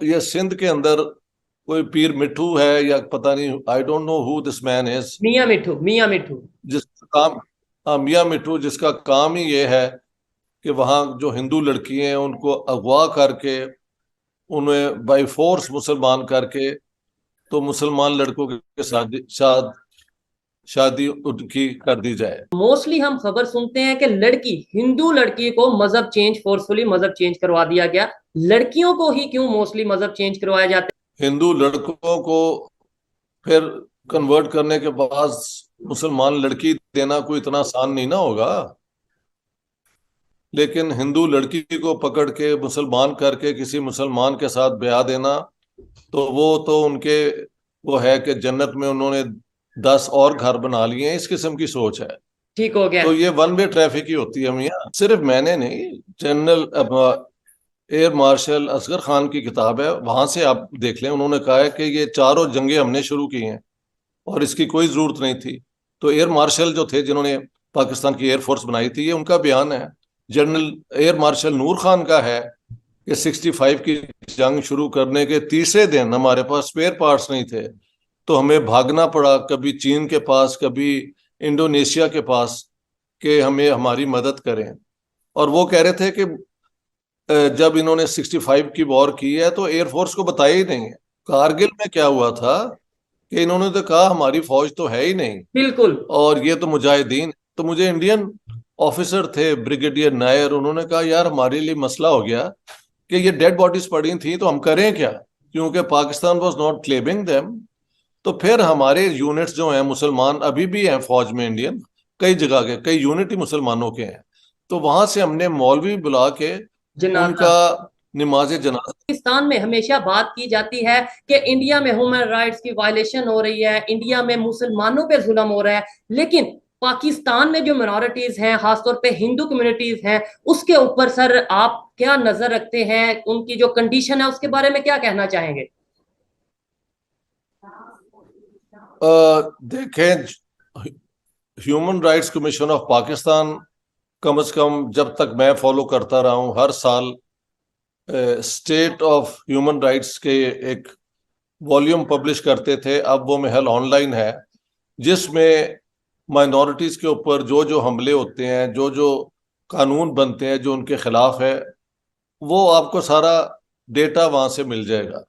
ये सिंध के अंदर कोई पीर मिट्ठू है या पता नहीं, I don't know who this man is, मियाँ मिठू, मियाँ मिठू। जिसका काम, हाँ मियाँ मिट्ठू, जिसका काम ही ये है कि वहाँ जो हिंदू लड़की हैं उनको अगवा करके उन्हें बाई फोर्स मुसलमान करके तो मुसलमान लड़कों के साथ शादी उनकी कर दी जाए। मोस्टली हम खबर सुनते हैं कि लड़की, हिंदू लड़की को मजहब चेंज, फोर्सफुली मजहब चेंज करवा दिया गया। लड़कियों को ही क्यों मोस्टली मजहब चेंज करवाया जाता हिंदू लड़कों को फिर कन्वर्ट करने के बाद मुसलमान लड़की देना कोई इतना आसान नहीं ना होगा। लेकिन हिंदू लड़की को पकड़ के मुसलमान करके किसी मुसलमान के साथ ब्याह देना, तो वो तो उनके वो है कि जन्नत में उन्होंने 10 और घर बना लिए हैं, इस किस्म की सोच है। है? ठीक हो गया। तो ये वन वे ट्रैफिक ही होती है मियाँ, सिर्फ मैंने नहीं, general air marshal Asghar Khan की किताब है, वहां से आप देख लें, उन्होंने कहा है कि ये चारों जंगें हमने शुरू की हैं और इसकी कोई जरूरत नहीं थी। तो एयर मार्शल जो थे जिन्होंने पाकिस्तान की एयरफोर्स बनाई थी, ये उनका बयान है। जनरल एयर मार्शल नूर खान का है कि 65 की जंग शुरू करने के तीसरे दिन हमारे पास स्पेयर पार्ट्स नहीं थे, तो हमें भागना पड़ा, कभी चीन के पास, कभी इंडोनेशिया के पास, कि हमें हमारी मदद करें। और वो कह रहे थे कि जब इन्होंने 65 की वॉर की है तो एयरफोर्स को बताया ही नहीं है। कारगिल में क्या हुआ था कि इन्होंने तो कहा हमारी फौज तो है ही नहीं बिल्कुल। और ये तो मुजाहिदीन। तो मुझे इंडियन ऑफिसर थे ब्रिगेडियर नायर, उन्होंने कहा यार हमारे लिए मसला हो गया कि ये डेड बॉडीज पड़ी थी तो हम करें क्या, क्योंकि Pakistan was not claiming them. तो फिर हमारे यूनिट्स जो हैं मुसलमान अभी भी हैं फौज में, इंडियन कई जगह के कई यूनिट ही मुसलमानों के हैं, तो वहां से हमने मौलवी बुला के जनाजा। उनका नमाज जनाजा। पाकिस्तान में हमेशा बात की जाती है कि इंडिया में ह्यूमन राइट्स की वायलेशन हो रही है, इंडिया में मुसलमानों पे जुल्म हो रहा है, लेकिन पाकिस्तान में जो मिनॉरिटीज हैं, खासतौर पे हिंदू कम्युनिटीज हैं, उसके ऊपर सर आप क्या नजर रखते हैं? उनकी जो कंडीशन है उसके बारे में क्या कहना चाहेंगे? देखें, human rights commission of Pakistan कम से कम जब तक मैं फॉलो करता रहा हूँ, हर साल स्टेट ऑफ ह्यूमन राइट्स के एक वॉल्यूम पब्लिश करते थे। अब वो महल ऑनलाइन है, जिसमें माइनॉरिटीज के ऊपर जो जो हमले होते हैं, जो जो कानून बनते हैं जो उनके खिलाफ है, वो आपको सारा डेटा वहां से मिल जाएगा।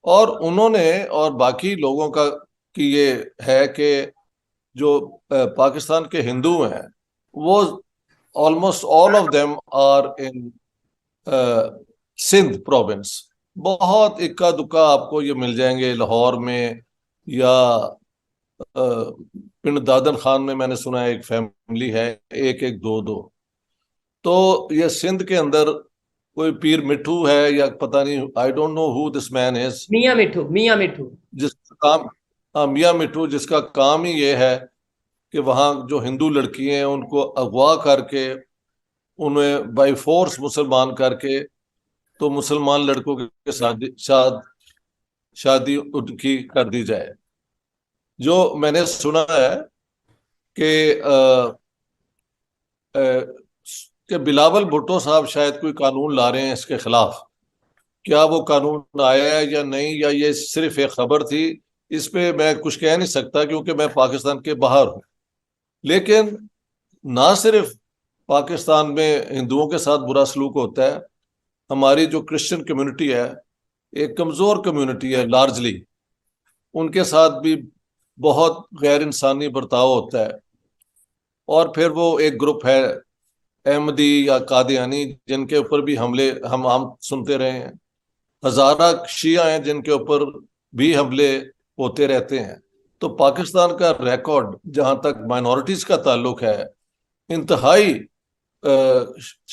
और उन्होंने और बाकी लोगों का कि ये है कि जो पाकिस्तान के हिंदू हैं, वो almost all of them are in Sindh province. बहुत इक्का दुक्का आपको ये मिल जाएंगे लाहौर में, या पिंड दादन खान में मैंने सुना है एक फैमिली है, एक एक दो दो। तो ये सिंध के अंदर कोई पीर मिट्ठू है या पता नहीं, I don't know who this man is, मियाँ मिठू, मियाँ मिठू। जिसका काम, हाँ मियाँ मिट्ठू, जिसका काम ही ये है कि वहाँ जो हिंदू लड़की हैं उनको अगवा करके उन्हें बाई फोर्स मुसलमान करके तो मुसलमान लड़कों के साथ शादी उनकी कर दी जाए। जो मैंने सुना है कि कि बिलावल भुट्टो साहब शायद कोई कानून ला रहे हैं इसके खिलाफ। क्या वो कानून आया है या नहीं, या ये सिर्फ एक खबर थी, इस पे मैं कुछ कह नहीं सकता क्योंकि मैं पाकिस्तान के बाहर हूँ। लेकिन ना सिर्फ पाकिस्तान में हिंदुओं के साथ बुरा सलूक होता है, हमारी जो क्रिश्चियन कम्युनिटी है, एक कमजोर कम्युनिटी है लार्जली, उनके साथ भी बहुत गैर इंसानी बर्ताव होता है। और फिर वो एक ग्रुप है अहमदी या कादियानी, जिनके ऊपर भी हमले हम आम सुनते रहे हैं। हजारा शिया हैं जिनके ऊपर भी हमले होते रहते हैं। तो पाकिस्तान का रिकॉर्ड जहां तक माइनॉरिटीज का ताल्लुक है, इंतहाई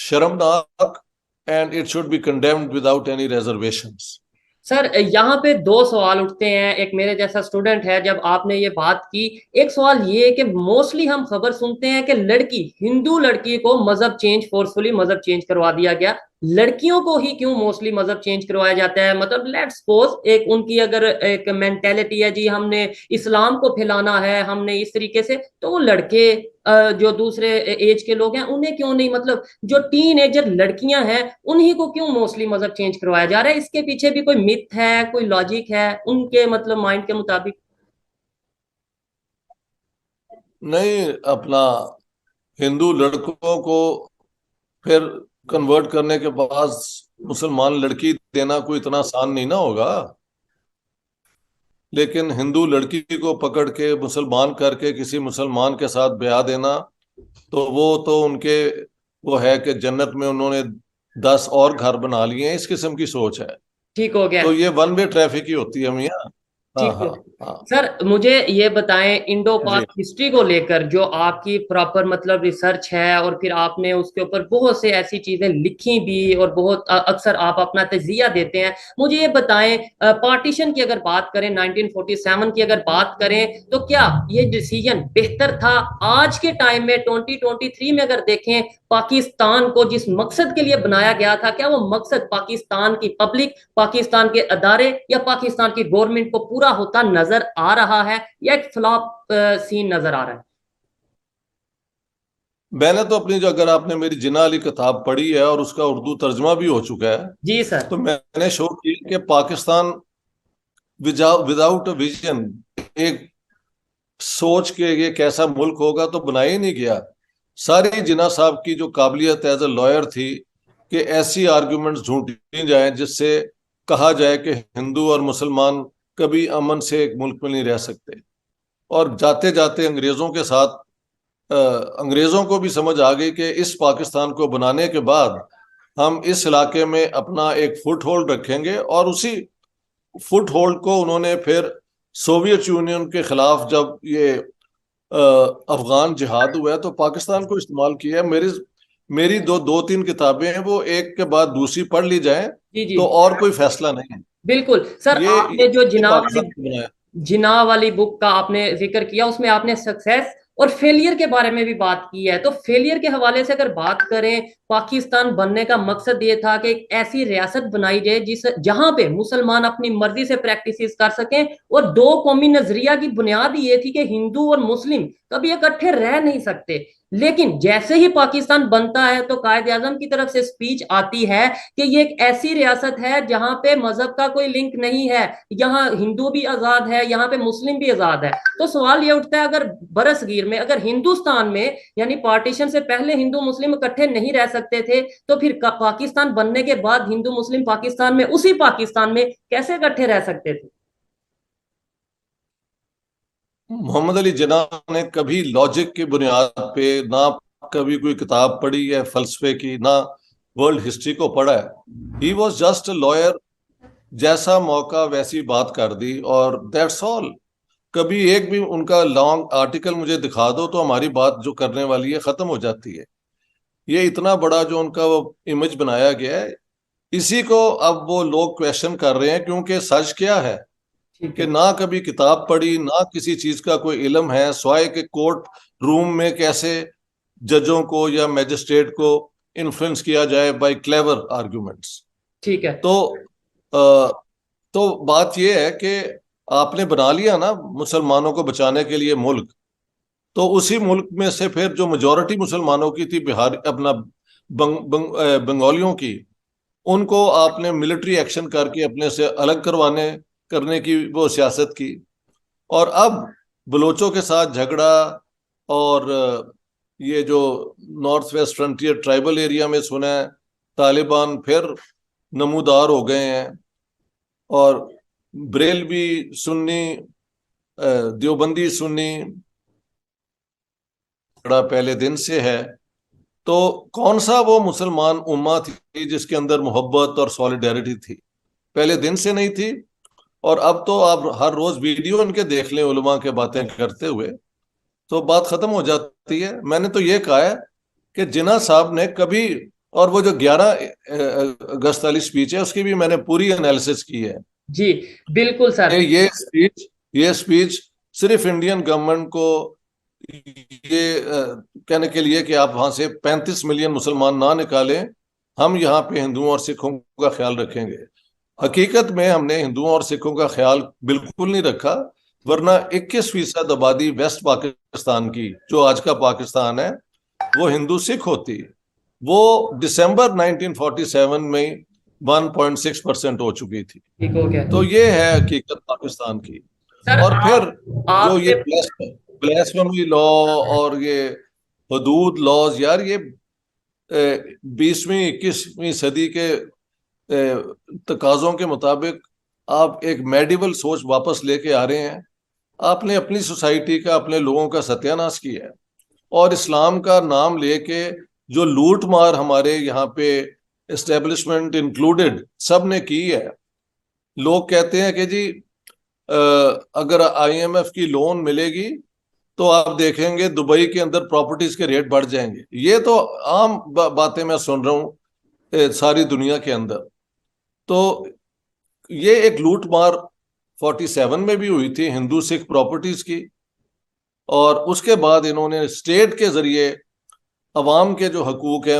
शर्मनाक, and it should be condemned without any reservations. Sir यहाँ पे दो सवाल उठते हैं, एक मेरे जैसा स्टूडेंट है, जब आपने ये बात की, एक सवाल ये है कि मोस्टली हम खबर सुनते हैं कि लड़की, हिंदू लड़की को मजहब चेंज, फोर्सफुली मजहब चेंज करवा दिया गया। लड़कियों को ही क्यों मोस्टली मजहब चेंज करवाया जाता है? मतलब लेट्स सपोज एक उनकी अगर एक मेंटेलिटी है जी, हमने इस्लाम को फैलाना है, हमने इस तरीके से, तो वो लड़के जो दूसरे एज के लोग हैं उन्हें क्यों नहीं, मतलब जो टीन एजर लड़कियां हैं उन्हीं को क्यों मोस्टली मजहब चेंज करवाया जा रहा है? इसके पीछे भी कोई मिथ है, कोई लॉजिक है उनके मतलब माइंड के मुताबिक? नहीं, अपना हिंदू लड़कों को फिर कन्वर्ट करने के बाद मुसलमान लड़की देना कोई इतना आसान नहीं ना होगा। लेकिन हिंदू लड़की को पकड़ के मुसलमान करके किसी मुसलमान के साथ ब्याह देना, तो वो तो उनके वो है कि जन्नत में उन्होंने 10 और घर बना लिए हैं, इस किस्म की सोच है। ठीक हो गया। तो ये वन वे ट्रैफिक ही होती है मियाँ। हाँ ठीक है। हाँ हाँ। सर मुझे ये बताएं, इंडो जी। पाक हिस्ट्री को लेकर जो आपकी प्रॉपर मतलब रिसर्च है, और फिर आपने उसके ऊपर बहुत से ऐसी चीजें लिखी भी, और बहुत अक्सर आप अपना तजिया देते हैं, मुझे ये बताएं, पार्टीशन की अगर बात करें, 1947 की अगर बात करें, तो क्या ये डिसीजन बेहतर था? आज के टाइम में 2023 में अगर देखें, पाकिस्तान को जिस मकसद के लिए बनाया गया था, क्या वो मकसद पाकिस्तान की पब्लिक, पाकिस्तान के अदारे या पाकिस्तान की गवर्नमेंट को पूरा होता नजर आ रहा है, या एक फ्लॉप सीन नजर आ रहा है? मैंने तो अपनी जो, अगर आपने मेरी जिन्ना वाली किताब पढ़ी है और उसका उर्दू तर्जमा भी हो चुका है, जी सर। तो मैंने शो किया कि पाकिस्तान विदाउट विजन, एक सोच के ये कैसा मुल्क होगा, तो बनाया ही नहीं गया। सारी जिन्ना साहब की जो काबिलियत एज ए लॉयर थी कि ऐसी आर्ग्यूमेंट्स ढूंढी जाए जिससे कहा जाए कि हिंदू और मुसलमान कभी अमन से एक मुल्क में नहीं रह सकते। और जाते जाते अंग्रेजों के साथ अंग्रेजों को भी समझ आ गई कि इस पाकिस्तान को बनाने के बाद हम इस इलाके में अपना एक फुट होल्ड रखेंगे, और उसी फुट होल्ड को उन्होंने फिर सोवियत यूनियन के खिलाफ, जब ये अफगान जिहाद हुआ है, तो पाकिस्तान को इस्तेमाल किया है। मेरी मेरी दो तीन किताबें हैं, वो एक के बाद दूसरी पढ़ ली जाए, जी जी। तो और कोई फैसला नहीं है। बिल्कुल सर, आपने जो ये जिनाब वाली, पाकिस्तान को बनाया। जिनाह वाली बुक का आपने जिक्र किया, उसमें आपने सक्सेस और फेलियर के बारे में भी बात की है। तो फेलियर के हवाले से अगर बात करें, पाकिस्तान बनने का मकसद ये था कि एक ऐसी रियासत बनाई जाए जिस जहां पे मुसलमान अपनी मर्जी से प्रैक्टिस कर सकें, और दो कौमी नजरिया की बुनियाद ये थी कि हिंदू और मुस्लिम कभी इकट्ठे रह नहीं सकते। लेकिन जैसे ही पाकिस्तान बनता है तो कायद आजम की तरफ से स्पीच आती है कि ये एक ऐसी रियासत है जहां पे मजहब का कोई लिंक नहीं है, यहाँ हिंदू भी आजाद है, यहाँ पे मुस्लिम भी आजाद है। तो सवाल ये उठता है, अगर बरसगीर में, अगर हिंदुस्तान में, यानी पार्टीशन से पहले हिंदू मुस्लिम इकट्ठे नहीं रह सकते थे, तो फिर पाकिस्तान बनने के बाद हिंदू मुस्लिम पाकिस्तान में, उसी पाकिस्तान में कैसे इकट्ठे रह सकते थे? मोहम्मद अली जिन्ना ने कभी लॉजिक की बुनियाद पे ना कभी कोई किताब पढ़ी है फलसफे की, ना वर्ल्ड हिस्ट्री को पढ़ा है। He was just a lawyer, जैसा मौका वैसी बात कर दी, और दैट्स ऑल। कभी एक भी उनका लॉन्ग आर्टिकल मुझे दिखा दो तो हमारी बात जो करने वाली है खत्म हो जाती है। ये इतना बड़ा जो उनका वो इमेज बनाया गया है, इसी को अब वो लोग क्वेश्चन कर रहे हैं, क्योंकि सच क्या है ठीक कि है। ना कभी किताब पढ़ी, ना किसी चीज का कोई इल्म है, स्वाय के कोर्ट रूम में कैसे जजों को या मैजिस्ट्रेट को इन्फ्लुएंस किया जाए बाय क्लेवर आर्ग्यूमेंट्स। ठीक है। तो अ, तो बात यह है कि आपने बना लिया ना मुसलमानों को बचाने के लिए मुल्क, तो उसी मुल्क में से फिर जो मेजोरिटी मुसलमानों की थी, बिहार अपना बंगालियों की, उनको आपने मिलिट्री एक्शन करके अपने से अलग करवाने करने की वो सियासत की। और अब बलोचों के साथ झगड़ा, और ये जो north west frontier tribal area में सुना है, तालिबान फिर नमूदार हो गए हैं। और बरेलवी सुन्नी, देवबंदी सुन्नी झगड़ा पहले दिन से है। तो कौन सा वो मुसलमान उम्मा थी जिसके अंदर मोहब्बत और सॉलिडेरिटी थी? पहले दिन से नहीं थी। और अब तो आप हर रोज वीडियो इनके देख लें उलमा के बातें करते हुए, तो बात खत्म हो जाती है। मैंने तो ये कहा है कि जिन्ना साहब ने कभी, और वो जो 11 अगस्त वाली स्पीच है उसकी भी मैंने पूरी एनालिसिस की है, जी बिल्कुल कि सर। ये स्पीच सिर्फ इंडियन गवर्नमेंट को ये कहने के लिए कि आप वहां से 35 मिलियन मुसलमान ना निकालें, हम यहाँ पे हिंदुओं और सिखों का ख्याल रखेंगे। हकीकत में हमने हिंदुओं और सिखों का ख्याल बिल्कुल नहीं रखा, वरना 21% आबादी वेस्ट पाकिस्तान की, जो आज का पाकिस्तान है, वो हिंदू सिख होती। वो दिसंबर 1947 में 1.6% हो चुकी थी। ठीक हो गया। तो ये है हकीकत पाकिस्तान की। सर और फिर जो ये आपसे ब्lasphemy लॉ और ये हदूद लॉज, यार ये 20वीं 21वीं सदी के तकाजों के मुताबिक आप एक मेडिवल सोच वापस लेके आ रहे हैं। आपने अपनी सोसाइटी का, अपने लोगों का सत्यानाश किया है। और इस्लाम का नाम लेके जो लूट मार हमारे यहाँ पे एस्टेब्लिशमेंट इंक्लूडेड सब ने की है। लोग कहते हैं कि जी अगर आईएमएफ की लोन मिलेगी तो आप देखेंगे दुबई के अंदर प्रॉपर्टीज के रेट बढ़ जाएंगे। ये तो आम बातें मैं सुन रहा हूँ सारी दुनिया के अंदर। तो ये एक लूट मार 47 में भी हुई थी हिंदू सिख प्रॉपर्टीज की, और उसके बाद इन्होंने स्टेट के जरिए अवाम के जो हकूक हैं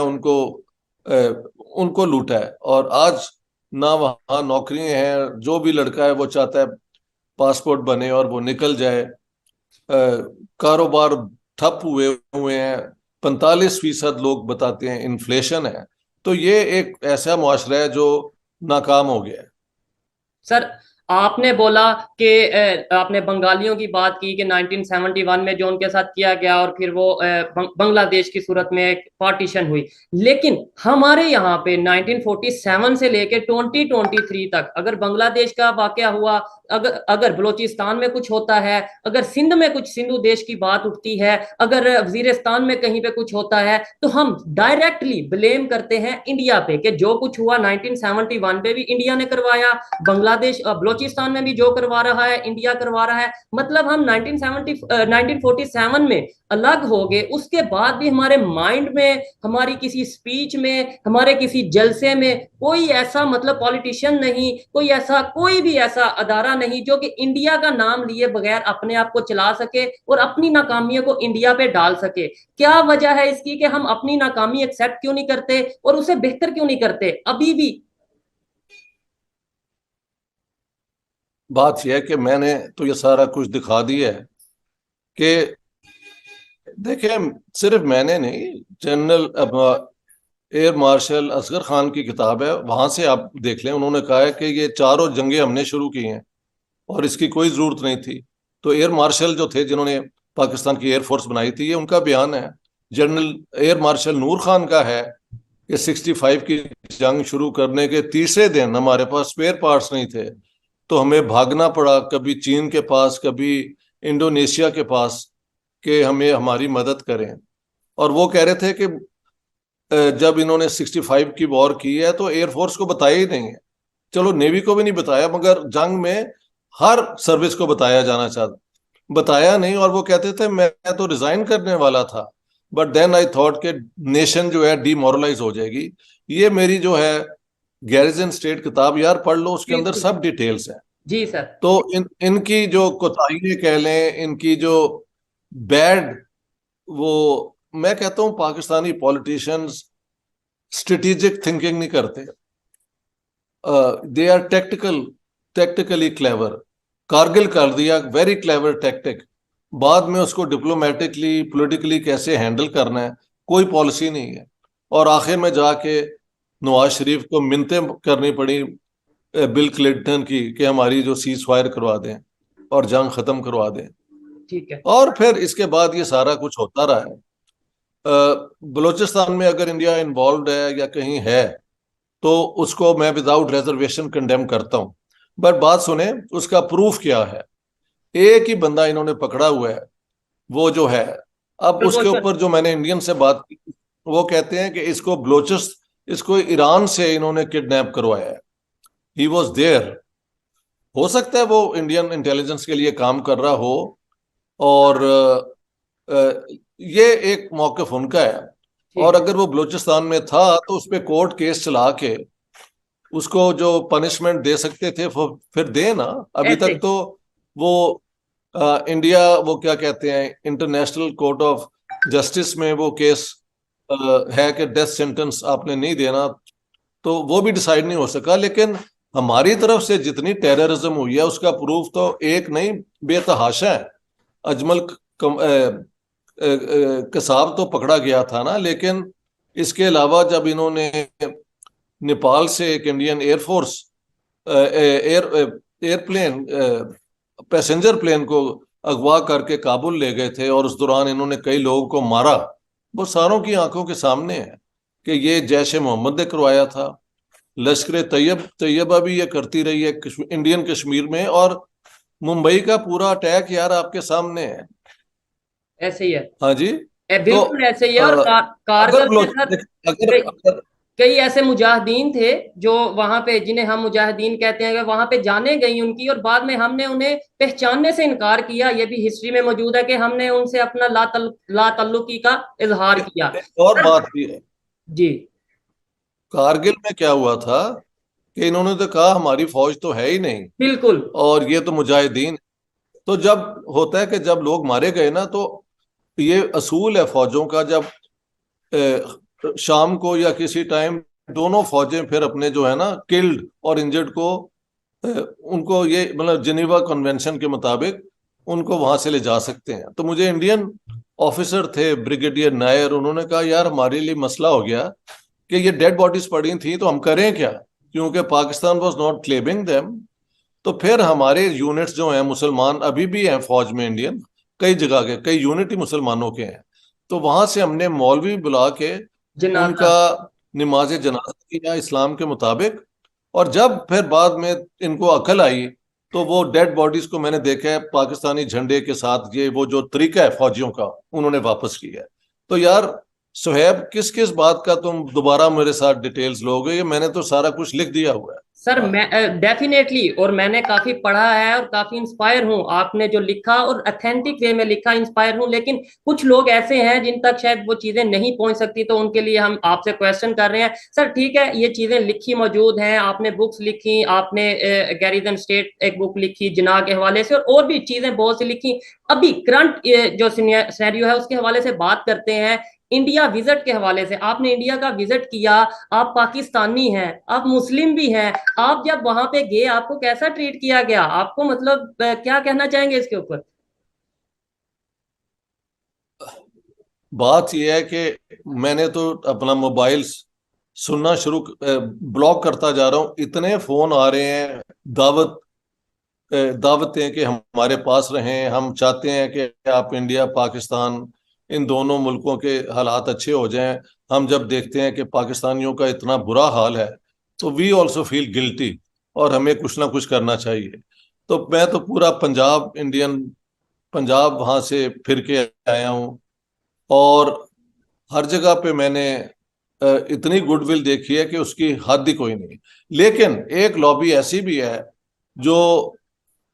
उनको लूटा है। और आज ना वहाँ नौकरियां हैं, जो भी लड़का है वो चाहता है पासपोर्ट बने और वो निकल जाए। कारोबार ठप हुए हुए हैं। 45% लोग बताते हैं इन्फ्लेशन है। तो ये एक ऐसा मुआशरा है जो नाकाम हो गया है। सर आपने बोला कि आपने बंगालियों की बात की कि 1971 में जो उनके साथ किया गया और फिर वो बांग्लादेश की सूरत में एक पार्टीशन हुई। लेकिन हमारे यहाँ पे 1947 से लेके 2023 तक अगर बांग्लादेश का वाकया हुआ, अगर अगर बलूचिस्तान में कुछ होता है, अगर सिंध में कुछ सिंधु देश की बात उठती है, अगर वजीरिस्तान में कहीं पे कुछ होता है, तो हम डायरेक्टली ब्लेम करते हैं इंडिया पे कि जो कुछ हुआ 1971 पे भी इंडिया ने करवाया, बांग्लादेश बलूचिस्तान में भी जो करवा रहा है इंडिया करवा रहा है। मतलब हम 1947 में अलग हो गए, उसके बाद भी हमारे माइंड में, हमारी किसी स्पीच में, हमारे किसी जलसे में कोई ऐसा मतलब पॉलिटिशियन नहीं, कोई भी ऐसा अदारा नहीं जो कि इंडिया का नाम लिए बगैर अपने आप को चला सके और अपनी नाकामियों को इंडिया पे डाल सके। क्या वजह है इसकी कि हम अपनी नाकामी एक्सेप्ट क्यों नहीं करते और उसे बेहतर क्यों नहीं करते अभी भी? बात यह है कि मैंने तो ये सारा कुछ दिखा दिया है कि देखिए, सिर्फ मैंने नहीं, general air marshal Asghar Khan की किताब है, वहां से आप देख लें। उन्होंने कहा है कि ये चारों जंगें हमने शुरू की हैं और इसकी कोई जरूरत नहीं थी। तो एयर मार्शल जो थे जिन्होंने पाकिस्तान की एयरफोर्स बनाई थी, ये उनका बयान है। जनरल एयर मार्शल नूर खान का है कि 65 की जंग शुरू करने के तीसरे दिन हमारे पास स्पेयर पार्ट्स नहीं थे, तो हमें भागना पड़ा, कभी चीन के पास, कभी इंडोनेशिया के पास, कि हमें हमारी मदद करें। और वो कह रहे थे कि जब इन्होंने 65 की वॉर की है तो एयरफोर्स को बताया ही नहीं है। चलो नेवी को भी नहीं बताया, मगर जंग में हर सर्विस को बताया नहीं। और वो कहते थे मैं तो रिजाइन करने वाला था, बट देन आई थॉट कि नेशन जो है डीमोरलाइज हो जाएगी। ये मेरी जो है गैरिजन स्टेट किताब, यार पढ़ लो, उसके अंदर बिल्कुल। सब डिटेल्स हैं। जी सर। तो इनकी जो कोताहियां कह लें, इनकी जो बैड, वो मैं कहता हूं पाकिस्तानी पॉलिटिशियंस स्ट्रेटेजिक थिंकिंग नहीं करते। They are tactically clever. Kargil कर दिया, वेरी क्लेवर टैक्टिक। बाद में उसको डिप्लोमेटिकली पॉलिटिकली कैसे हैंडल करना है, कोई पॉलिसी नहीं है। और आखिर में जाके नवाज शरीफ को मिन्नतें करनी पड़ी बिल क्लिंटन की कि हमारी जो सीज फायर करवा दें और जंग खत्म करवा दें। ठीक है। और फिर इसके बाद ये सारा कुछ होता रहा है। बलूचिस्तान में अगर इंडिया इन्वॉल्व है या कहीं है, तो उसको मैं विदाउट रिजर्वेशन कंडेम करता हूं। बट बात सुने, उसका प्रूफ क्या है? एक ही बंदा इन्होंने पकड़ा हुआ है, वो जो है, अब उसके प्रपोजल। ऊपर जो मैंने इंडियन से बात की, वो कहते हैं कि इसको ईरान से इन्होंने किडनैप करवाया है। He was there. हो सकता है वो इंडियन इंटेलिजेंस के लिए काम कर रहा हो, और ये एक मौकफ उनका है। ठीक और है। अगर वो बलूचिस्तान में था तो उस पर कोर्ट केस चला के उसको जो पनिशमेंट दे सकते थे वो फिर दे ना। अभी ऐसे। तक तो वो इंडिया, वो क्या कहते हैं, इंटरनेशनल कोर्ट ऑफ जस्टिस में वो केस है कि डेथ सेंटेंस आपने नहीं देना, तो वो भी डिसाइड नहीं हो सका। लेकिन हमारी तरफ से जितनी टेररिज्म हुई है उसका प्रूफ तो एक नहीं बेतहाशा है। अजमल कसाब तो पकड़ा गया था ना, लेकिन इसके अलावा जब इन्होंने नेपाल से एक Indian air force airplane passenger plane को अगवा करके काबुल ले गए थे और उस दौरान इन्होंने कई लोगों को मारा, वो सारों की आंखों के सामने है कि ये जैश ए मोहम्मद ने करवाया था। लश्कर तैयबा भी ये करती रही है इंडियन कश्मीर में, और मुंबई का पूरा अटैक यार आपके सामने है। ऐसे ही है। हाँ जी। तो बिल्कुल ऐसे ही है। और अगर कारगिल के साथ अगर कई अगर कई ऐसे मुजाहिदीन थे जो वहां पे, जिन्हें हम मुजाहिदीन कहते हैं, वहां पे जाने गई उनकी, और बाद में हमने उन्हें पहचानने से इनकार किया। ये भी हिस्ट्री में मौजूद है कि हमने उनसे अपना ला तल्लुकी का इजहार किया। एक और बात भी है, जी। कारगिल में क्या हुआ था कि इन्होंने तो कहा हमारी फौज तो है ही नहीं बिल्कुल। और ये तो मुजाहिदीन। तो जब होता है कि जब लोग मारे गए ना, तो ये असूल है फौजों का, जब शाम को या किसी टाइम दोनों फौजें फिर अपने जो है ना किल्ड और इंजर्ड को उनको ये मतलब जिनीवा कन्वेंशन के मुताबिक उनको वहां से ले जा सकते हैं। तो मुझे इंडियन ऑफिसर थे ब्रिगेडियर नायर, उन्होंने कहा यार हमारे लिए मसला हो गया कि ये डेड बॉडीज पड़ी थी तो हम करें क्या, क्योंकि Pakistan was not claiming them. तो फिर हमारे यूनिट्स जो हैं मुसलमान अभी भी हैं फौज में इंडियन, कई जगह के कई यूनिट ही मुसलमानों के हैं। तो वहां से हमने मौलवी बुला के जनाजा। उनका नमाज जनाजा किया इस्लाम के मुताबिक। और जब फिर बाद में इनको अकल आई तो वो डेड बॉडीज को मैंने देखा है पाकिस्तानी झंडे के साथ, ये वो जो तरीका है फौजियों का उन्होंने वापस किया है। तो यार सुहैब, किस किस बात का तुम दोबारा मेरे साथ डिटेल्स लोगे? ये मैंने तो सारा कुछ लिख दिया हुआ है। सर हाँ। मैं डेफिनेटली, और मैंने काफी पढ़ा है और काफी इंस्पायर हूँ आपने जो लिखा, और अथेंटिक वे में लिखा, इंस्पायर हूँ। लेकिन कुछ लोग ऐसे हैं जिन तक शायद वो चीजें नहीं पहुंच सकती, तो उनके लिए हम आपसे क्वेश्चन कर रहे हैं। सर ठीक है, ये चीजें लिखी मौजूद हैं, आपने बुक्स लिखी, आपने गैरिसन स्टेट एक बुक लिखी जिना के हवाले से, और भी चीजें बहुत सी लिखी। अभी करंट जो सिनेरियो है उसके हवाले से बात करते हैं। इंडिया विजिट के हवाले से, आपने इंडिया का विजिट किया, आप पाकिस्तानी हैं, आप मुस्लिम भी हैं। आप जब वहां पे गए आपको कैसा ट्रीट किया गया? आपको मतलब क्या कहना चाहेंगे इसके ऊपर? बात यह है कि मैंने तो अपना मोबाइल सुनना शुरू ब्लॉक करता जा रहा हूँ, इतने फोन आ रहे हैं, दावतें कि हमारे पास रहें, हम चाहते हैं कि आप इंडिया पाकिस्तान इन दोनों मुल्कों के हालात अच्छे हो जाएं। हम जब देखते हैं कि पाकिस्तानियों का इतना बुरा हाल है तो वी ऑल्सो फील गिल्टी और हमें कुछ ना कुछ करना चाहिए। तो मैं तो पूरा पंजाब इंडियन पंजाब वहां से फिर के आया हूँ, और हर जगह पे मैंने इतनी गुडविल देखी है कि उसकी हद ही कोई नहीं। लेकिन एक लॉबी ऐसी भी है जो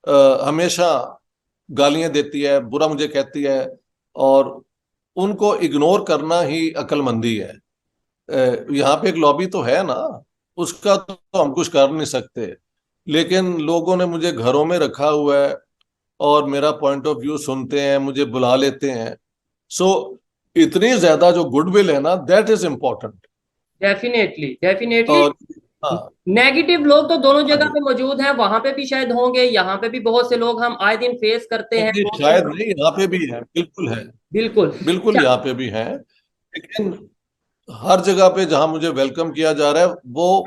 हमेशा गालियां देती है, बुरा मुझे कहती है, और उनको इग्नोर करना ही अक्लमंदी है। यहाँ पे एक लॉबी तो है ना, उसका तो हम कुछ कर नहीं सकते। लेकिन लोगों ने मुझे घरों में रखा हुआ है और मेरा पॉइंट ऑफ व्यू सुनते हैं, मुझे बुला लेते हैं। सो इतनी ज्यादा जो गुडविल है ना, that is important. Definitely definitely. और हाँ। नेगेटिव लोग तो दोनों हाँ जगह जी। पे मौजूद हैं, वहां पे भी शायद होंगे, यहाँ पे भी बहुत से लोग हम आए दिन फेस करते हैं, नहीं, बहुत से शायद लोग। नहीं, यहाँ पे भी है, बिल्कुल है। बिल्कुल। बिल्कुल अच्छा। यहाँ पे भी है। लेकिन हर जगह पे जहां मुझे वेलकम किया जा रहा है वो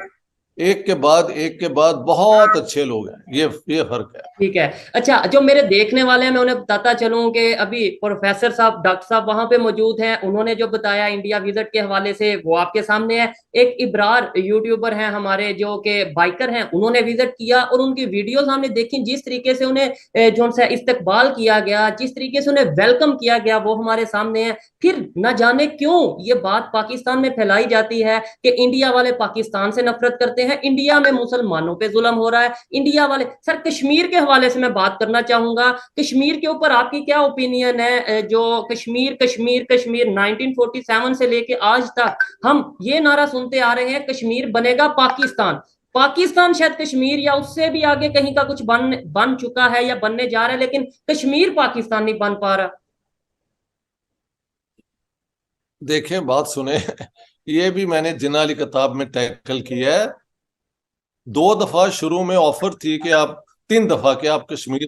एक के बाद बहुत अच्छे लोग हैं, ये फर्क है। ठीक है। अच्छा, जो मेरे देखने वाले हैं मैं उन्हें बताता चलूं कि अभी प्रोफेसर साहब, डॉक्टर साहब वहां पे मौजूद हैं। उन्होंने जो बताया इंडिया विजिट के हवाले से वो आपके सामने है। एक इब्रार यूट्यूबर हैं हमारे जो कि बाइकर हैं, उन्होंने विजिट किया और उनकी वीडियोस हमने देखी। जिस तरीके से उन्हें जो सा इस्तकबाल किया गया, जिस तरीके से उन्हें वेलकम किया गया, वो हमारे सामने है। फिर न जाने क्यों ये बात पाकिस्तान में फैलाई जाती है कि इंडिया वाले पाकिस्तान से नफरत करते हैं, इंडिया में मुसलमानों पे जुल्म हो रहा है, इंडिया वाले। सर कश्मीर के हवाले से मैं बात करना चाहूंगा। कश्मीर के ऊपर आपकी क्या ओपिनियन है? जो कश्मीर कश्मीर कश्मीर 1947 से लेके आज तक हम ये नारा सुनते आ रहे हैं, कश्मीर बनेगा पाकिस्तान। पाकिस्तान शायद कश्मीर या उससे भी आगे कहीं का कुछ बन चुका है या बनने जा रहा है, लेकिन कश्मीर पाकिस्तान नहीं बन पा रहा। देखें, बात सुने। ये भी मैंने जिन्ना अली किताब में टैकल किया है। 2 दफा शुरू में ऑफर थी कि आप 3 दफा कि आप कश्मीर